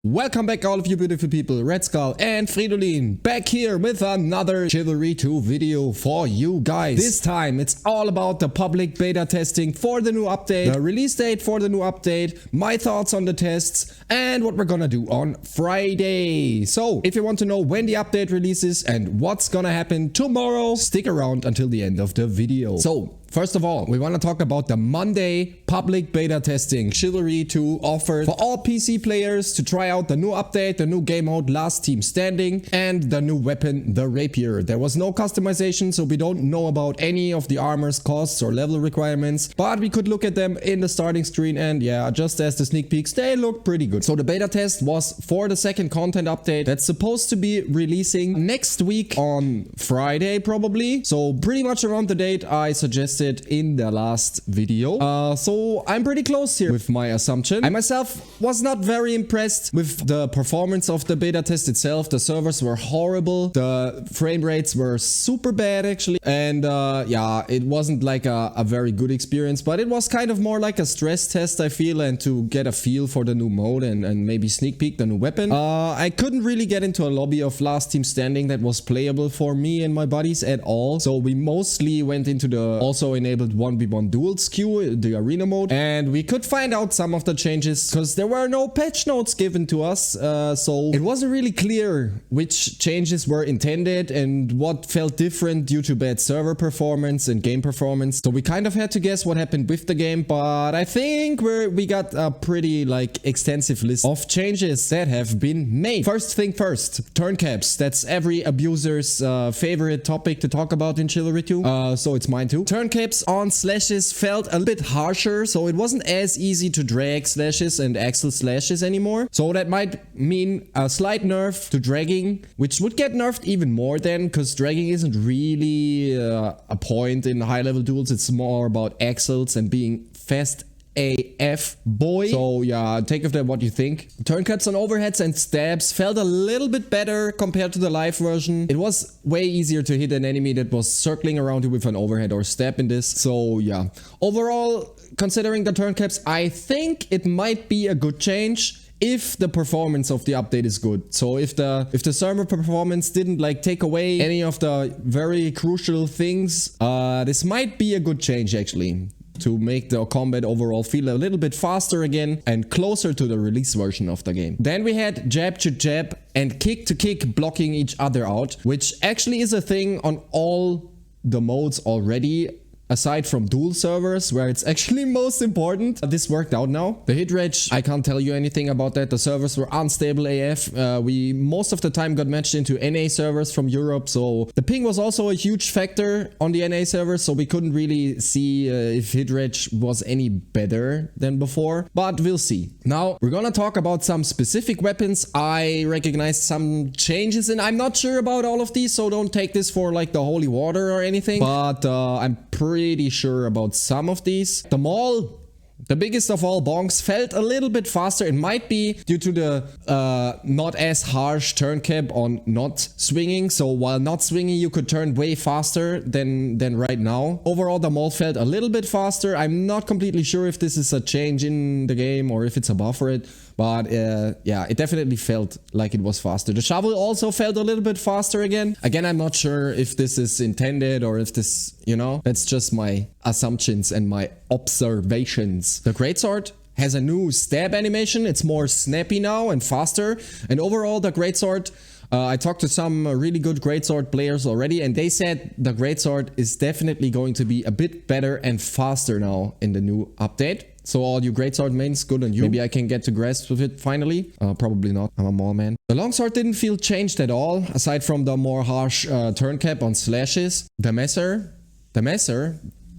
Welcome back all of you beautiful people, Red Skull and Fridolin back here with another Chivalry 2 video for you guys. This time it's all about the public beta testing for the new update, the release date for the new update, my thoughts on the tests and what we're gonna do on Friday. So if you want to know when the update releases and what's gonna happen tomorrow, stick around until the end of the video. So first of all, we want to talk about the Monday public beta testing Chivalry 2 offered for all PC players to try out the new update, the new game mode Last Team Standing, and the new weapon, the Rapier. There was no customization, so we don't know about any of the armor's costs or level requirements, but we could look at them in the starting screen and yeah, just as the sneak peeks, they look pretty good. So the beta test was for the second content update that's supposed to be releasing next week on Friday probably. So pretty much around the date I suggested in the last video. So I'm pretty close here with my assumption. I myself was not very impressed with the performance of the beta test itself. The servers were horrible. The frame rates were super bad actually. And yeah, it wasn't like a very good experience, but it was kind of more like a stress test I feel, and to get a feel for the new mode and maybe sneak peek the new weapon. I couldn't really get into a lobby of Last Team Standing that was playable for me and my buddies at all. So we mostly went into the also enabled 1v1 duels queue, the arena mode, and we could find out some of the changes because there were no patch notes given to us, so it wasn't really clear which changes were intended and what felt different due to bad server performance and game performance. So we kind of had to guess what happened with the game, but I think we got a pretty like extensive list of changes that have been made. First thing first, turn caps. That's every abuser's favorite topic to talk about in Chivalry 2, so it's mine too. Turn caps on slashes felt a bit harsher, so it wasn't as easy to drag slashes and axle slashes anymore. So that might mean a slight nerf to dragging, which would get nerfed even more then, because dragging isn't really a point in high level duels. It's more about axles and being fast AF boy. So yeah, take of that what you think. Turn cuts on overheads and stabs felt a little bit better compared to the live version. It was way easier to hit an enemy that was circling around you with an overhead or stab in this. So yeah, overall, considering the turn caps, I think it might be a good change if the performance of the update is good. So if the server performance didn't like take away any of the very crucial things, this might be a good change actually, to make the combat overall feel a little bit faster again and closer to the release version of the game. Then we had jab to jab and kick to kick blocking each other out, which actually is a thing on all the modes already, aside from dual servers where it's actually most important. This worked out now. The hit rate, I can't tell you anything about that. The servers were unstable AF. We most of the time got matched into NA servers from Europe, so the ping was also a huge factor on the NA servers, so we couldn't really see if hit rate was any better than before, but we'll see. Now we're gonna talk about some specific weapons. I recognized some changes and I'm not sure about all of these, so don't take this for like the holy water or anything, but I'm pretty sure about some of these. The Maul, the biggest of all bonks, felt a little bit faster. It might be due to the not as harsh turn cap on not swinging. So while not swinging, you could turn way faster than right now. Overall, the Maul felt a little bit faster. I'm not completely sure if this is a change in the game or if it's a buff for it. But yeah, it definitely felt like it was faster. The shovel also felt a little bit faster again. Again, I'm not sure if this is intended or if this, you know, that's just my assumptions and my observations. The Greatsword has a new stab animation. It's more snappy now and faster. And overall, the Greatsword, I talked to some really good Greatsword players already, and they said the Greatsword is definitely going to be a bit better and faster now in the new update. So all you Greatsword mains, good on you. Maybe I can get to grasp with it finally. Probably not. I'm a Maul man. The Longsword didn't feel changed at all, aside from the more harsh turn cap on slashes. The Messer,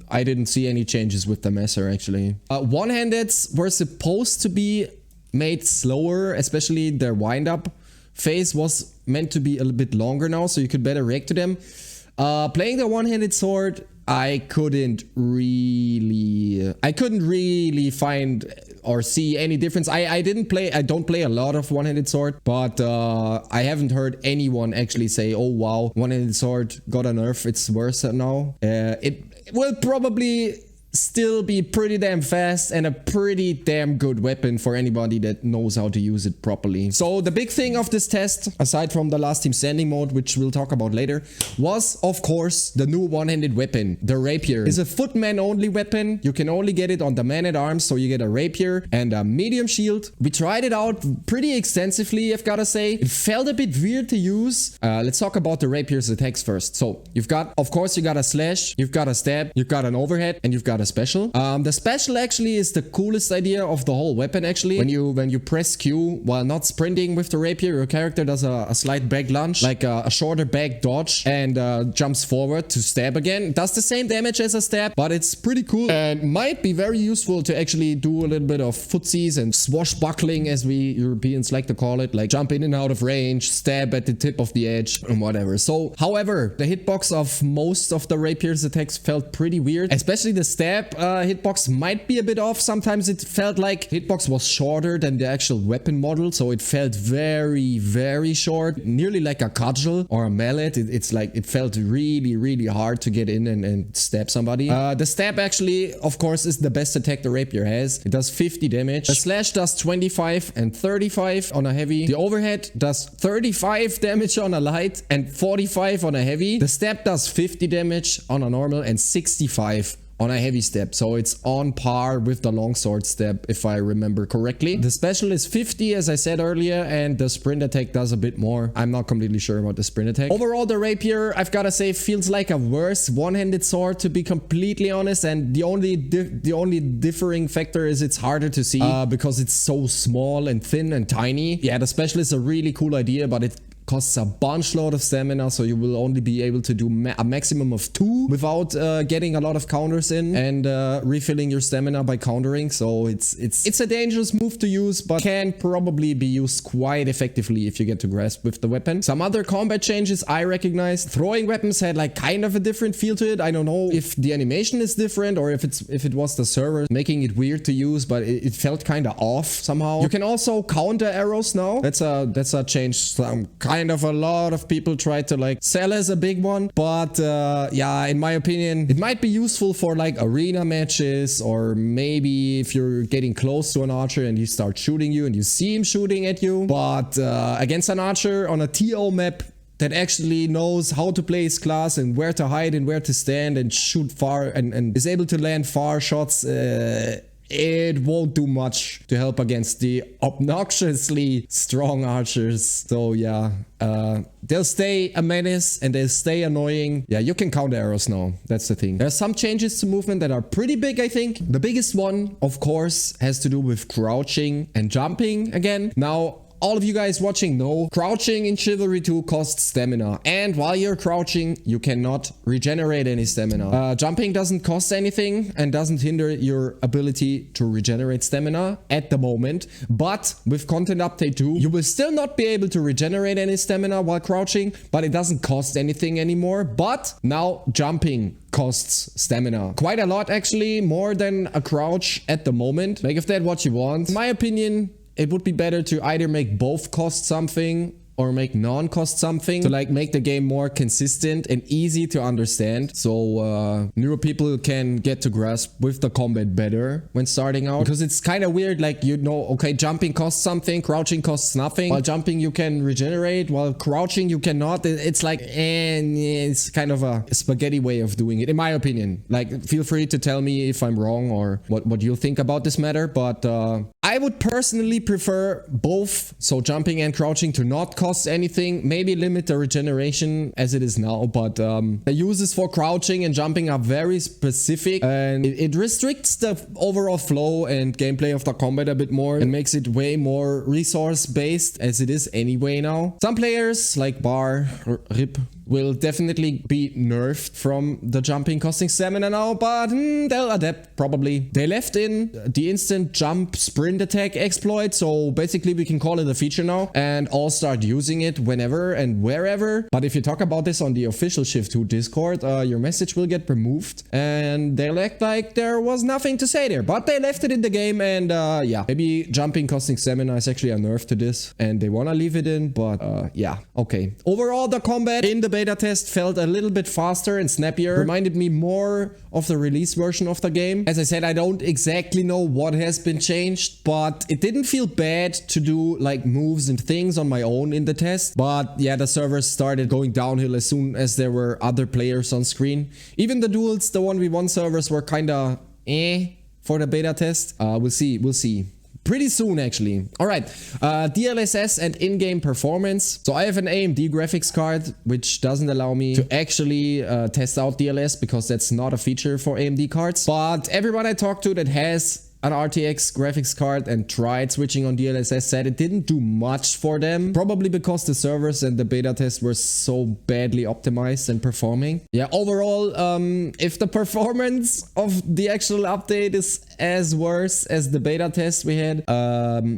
I didn't see any changes with the Messer actually. One-handeds were supposed to be made slower, especially their wind-up phase was meant to be a little bit longer now, so you could better react to them. Playing the one-handed sword, I couldn't really find or see any difference. I don't play a lot of one-handed sword, but I haven't heard anyone actually say, oh wow, one-handed sword got a nerf, it's worse now. It will probably still be pretty damn fast and a pretty damn good weapon for anybody that knows how to use it properly. So the big thing of this test, aside from the last team standing mode, which we'll talk about later, was of course the new one-handed weapon. The Rapier is a footman only weapon. You can only get it on the man-at-arms, so you get a Rapier and a medium shield. We tried it out pretty extensively, I've gotta say. It felt a bit weird to use. Let's talk about the Rapier's attacks first. So you've got, of course, you got a slash, you've got a stab, you've got an overhead, and you've got a special. The special actually is the coolest idea of the whole weapon actually. When you press Q while not sprinting with the Rapier, your character does a slight back lunge, like a shorter back dodge, and jumps forward to stab again. It does the same damage as a stab, but it's pretty cool and might be very useful to actually do a little bit of footsies and swashbuckling, as we Europeans like to call it, like jump in and out of range, stab at the tip of the edge, and whatever. So, however, the hitbox of most of the Rapier's attacks felt pretty weird, especially the stab hitbox might be a bit off. Sometimes it felt like hitbox was shorter than the actual weapon model, so it felt very, very short, nearly like a cudgel or a mallet. It's like, it felt really, really hard to get in and stab somebody. The stab actually, of course, is the best attack the Rapier has. It does 50 damage. The slash does 25 and 35 on a heavy. The overhead does 35 damage on a light and 45 on a heavy. The stab does 50 damage on a normal and 65 on a heavy step, so it's on par with the longsword step, if I remember correctly. The special is 50, as I said earlier, and the sprint attack does a bit more. I'm not completely sure about the sprint attack. Overall, the Rapier, I've gotta say, feels like a worse one-handed sword, to be completely honest, and the only differing factor is it's harder to see because it's so small and thin and tiny. Yeah, the special is a really cool idea, but it costs a bunch load of stamina, so you will only be able to do a maximum of 2 without getting a lot of counters in and refilling your stamina by countering. So it's a dangerous move to use, but can probably be used quite effectively if you get to grasp with the weapon. Some other combat changes I recognize. Throwing weapons had like kind of a different feel to it. I don't know if the animation is different or if it was the server making it weird to use, but it felt kind of off somehow. You can also counter arrows now. That's a change. Some kind of a lot of people try to like sell as a big one, but yeah, in my opinion, it might be useful for like arena matches, or maybe if you're getting close to an archer and he starts shooting you and you see him shooting at you. But against an archer on a TO map that actually knows how to play his class and where to hide and where to stand and shoot far and is able to land far shots, it won't do much to help against the obnoxiously strong archers. So yeah, they'll stay a menace and they'll stay annoying. Yeah, you can counter arrows now. That's the thing. There are some changes to movement that are pretty big, I think. The biggest one, of course, has to do with crouching and jumping again. Now, all of you guys watching know, crouching in Chivalry 2 costs stamina. And while you're crouching, you cannot regenerate any stamina. Jumping doesn't cost anything and doesn't hinder your ability to regenerate stamina at the moment. But with Content Update 2, you will still not be able to regenerate any stamina while crouching, but it doesn't cost anything anymore. But now jumping costs stamina. Quite a lot, actually, more than a crouch at the moment. Make of that what you want. In my opinion, it would be better to either make both cost something or make none cost something to like make the game more consistent and easy to understand, so newer people can get to grasp with the combat better when starting out. Because it's kind of weird, like, you know, okay, jumping costs something, crouching costs nothing. While jumping you can regenerate, while crouching you cannot. It's like, it's kind of a spaghetti way of doing it, in my opinion. Like, feel free to tell me if I'm wrong or what you think about this matter, but I would personally prefer both, so jumping and crouching, to not cost anything. Maybe limit the regeneration as it is now, but the uses for crouching and jumping are very specific, and it restricts the overall flow and gameplay of the combat a bit more and makes it way more resource based as it is anyway now. Some players like RIP will definitely be nerfed from the jumping costing stamina now, but they'll adapt probably. They left in the instant jump sprint attack exploit, so basically we can call it a feature now and all start using it whenever and wherever. But if you talk about this on the official Shift 2 Discord, your message will get removed and they'll act like there was nothing to say there, but they left it in the game. And yeah, maybe jumping costing stamina is actually a nerf to this and they want to leave it in, but yeah, okay. Overall, the combat in the beta test felt a little bit faster and snappier. Reminded me more of the release version of the game. As I said, I don't exactly know what has been changed, but it didn't feel bad to do like moves and things on my own in the test. But yeah, the servers started going downhill as soon as there were other players on screen. Even the duels, the 1v1 servers were kinda for the beta test. We'll see. Pretty soon, actually. All right, DLSS and in-game performance. So I have an AMD graphics card, which doesn't allow me to actually test out DLS because that's not a feature for AMD cards. But everyone I talked to that has an RTX graphics card and tried switching on DLSS said it didn't do much for them. Probably because the servers and the beta test were so badly optimized and performing. Yeah, overall, if the performance of the actual update is as worse as the beta test we had,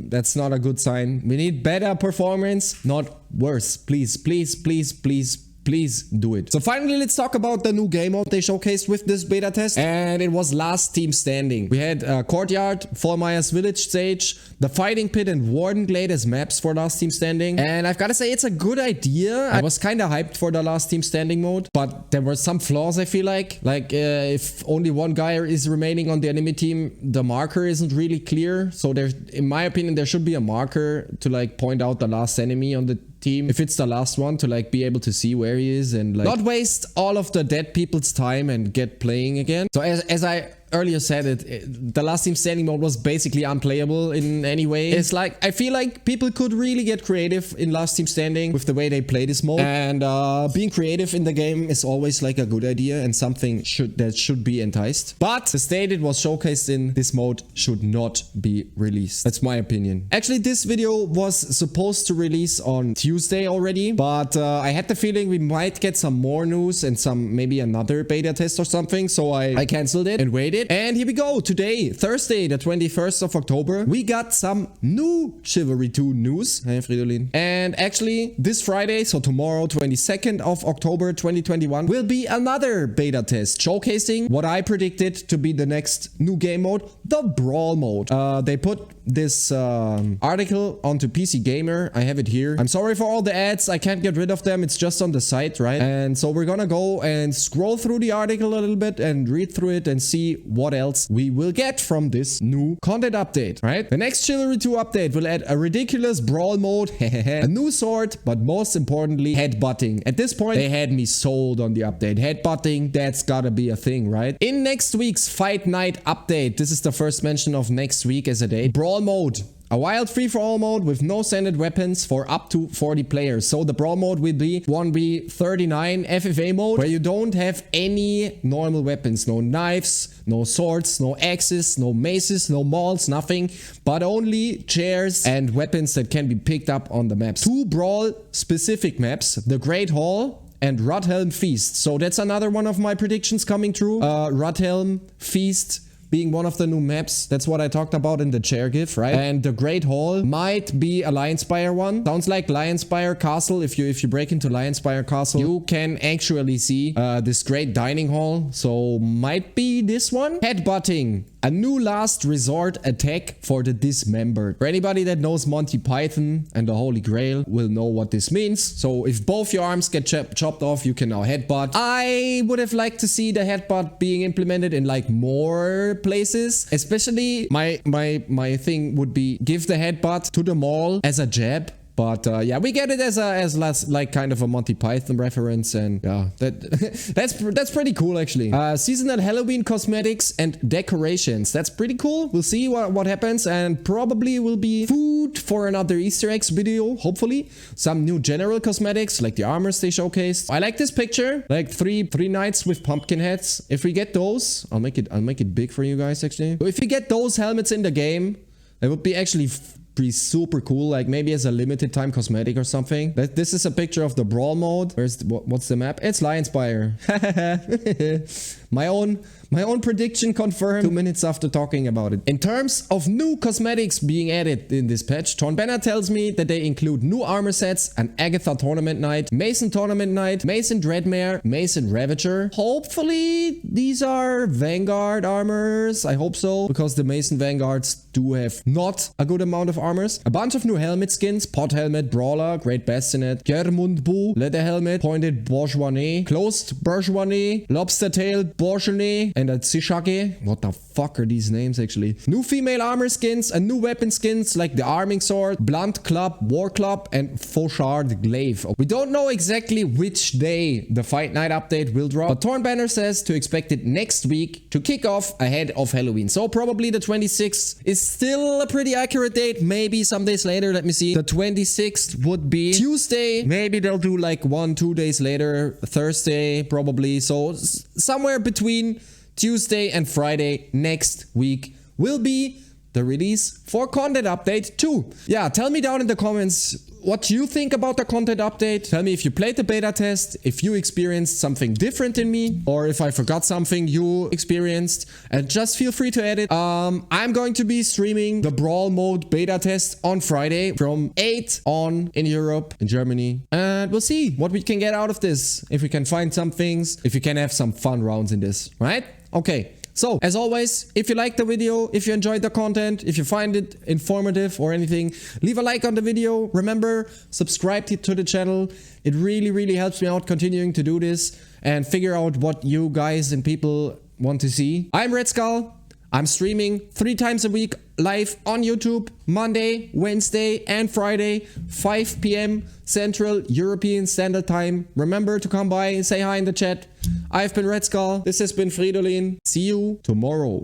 that's not a good sign. We need better performance, not worse. Please, please, please, please. Please do it. So finally, let's talk about the new game mode they showcased with this beta test. And it was Last Team Standing. We had Courtyard, Fallmeyer's Village stage, the Fighting Pit and Warden Glade as maps for Last Team Standing. And I've got to say, it's a good idea. I was kind of hyped for the Last Team Standing mode, but there were some flaws, I feel like. Like if only one guy is remaining on the enemy team, the marker isn't really clear. So there, in my opinion, there should be a marker to like point out the last enemy on the team, if it's the last one, to like be able to see where he is and like not waste all of the dead people's time and get playing again. So as I earlier said, the Last Team Standing mode was basically unplayable in any way. It's like, I feel like people could really get creative in Last Team Standing with the way they play this mode. And being creative in the game is always like a good idea and something that should be enticed. But the state it was showcased in this mode should not be released. That's my opinion. Actually, this video was supposed to release on Tuesday already, but I had the feeling we might get some more news and maybe another beta test or something. So I canceled it and waited. And here we go. Today, Thursday, the 21st of October, we got some new Chivalry 2 news. Hey, Fridolin. And actually, this Friday, so tomorrow, 22nd of October 2021, will be another beta test showcasing what I predicted to be the next new game mode, the Brawl mode. They put this article onto PC Gamer. I have it here. I'm sorry for all the ads. I can't get rid of them. It's just on the site, right? And so we're gonna go and scroll through the article a little bit and read through it and see what else we will get from this new content update, right? The next Chivalry 2 update will add a ridiculous brawl mode, a new sword, but most importantly, headbutting. At this point, they had me sold on the update. Headbutting, that's gotta be a thing, right? In next week's Fight Night update, this is the first mention of next week as a date, Brawl mode. A wild free-for-all mode with no standard weapons for up to 40 players. So the Brawl mode will be 1v39 FFA mode, where you don't have any normal weapons. No knives, no swords, no axes, no maces, no mauls, nothing. But only chairs and weapons that can be picked up on the maps. 2 Brawl-specific maps, the Great Hall and Rudhelm Feast. So that's another one of my predictions coming true. Rudhelm Feast being one of the new maps. That's what I talked about in the chair gif, right? And the Great Hall might be a Lionspire one. Sounds like Lionspire Castle. If you break into Lionspire Castle, you can actually see this great dining hall. So might be this one. Headbutting. A new last resort attack for the dismembered. For anybody that knows Monty Python and the Holy Grail will know what this means. So if both your arms get chopped off, you can now headbutt. I would have liked to see the headbutt being implemented in like more places. Especially my thing would be give the headbutt to the mall as a jab. But yeah, we get it as like kind of a Monty Python reference, and yeah, that's pretty cool actually. Seasonal Halloween cosmetics and decorations. That's pretty cool. We'll see what happens, and probably will be food for another Easter eggs video. Hopefully, some new general cosmetics like the armors they showcased. I like this picture, like three knights with pumpkin heads. If we get those, I'll make it big for you guys actually. So if we get those helmets in the game, that would be actually be super cool, like maybe as a limited time cosmetic or something. This is a picture of the Brawl mode. What's the map? It's Lionspire. My own prediction confirmed 2 minutes after talking about it. In terms of new cosmetics being added in this patch, Torn Banner tells me that they include new armor sets, an Agatha Tournament Knight, Mason Tournament Knight, Mason Dreadmare, Mason Ravager. Hopefully these are Vanguard armors. I hope so, because the Mason Vanguards do have not a good amount of armors. A bunch of new helmet skins, Pot Helmet, Brawler, Great Bassinet, Germundbu, Leather Helmet, Pointed Bourgeoisie, Closed Bourgeoisie, Lobster Tail Bourgeoisie, and a Tsishage. What the fuck are these names actually? New female armor skins and new weapon skins like the Arming Sword, Blunt Club, War Club, and Fauchard Glaive. We don't know exactly which day the Fight Night update will drop, but Torn Banner says to expect it next week to kick off ahead of Halloween. So probably the 26th is still a pretty accurate date. Maybe some days later, let me see. The 26th would be Tuesday. Maybe they'll do like 1-2 days later, Thursday probably. So somewhere between Tuesday and Friday next week will be the release for content update 2. Yeah, tell me down in the comments what you think about the content update. Tell me if you played the beta test, if you experienced something different than me, or if I forgot something you experienced, and just feel free to add it. I'm going to be streaming the Brawl Mode beta test on Friday from 8 on in Europe, in Germany, and we'll see what we can get out of this. If we can find some things, if we can have some fun rounds in this, right? Okay. So, as always, if you liked the video, if you enjoyed the content, if you find it informative or anything, leave a like on the video. Remember, subscribe to the channel. It really, really helps me out continuing to do this and figure out what you guys and people want to see. I'm Red Skull. I'm streaming 3 times a week live on YouTube, Monday, Wednesday, and Friday, 5 p.m. Central European Standard Time. Remember to come by and say hi in the chat. I've been Red Skull. This has been Fridolin. See you tomorrow.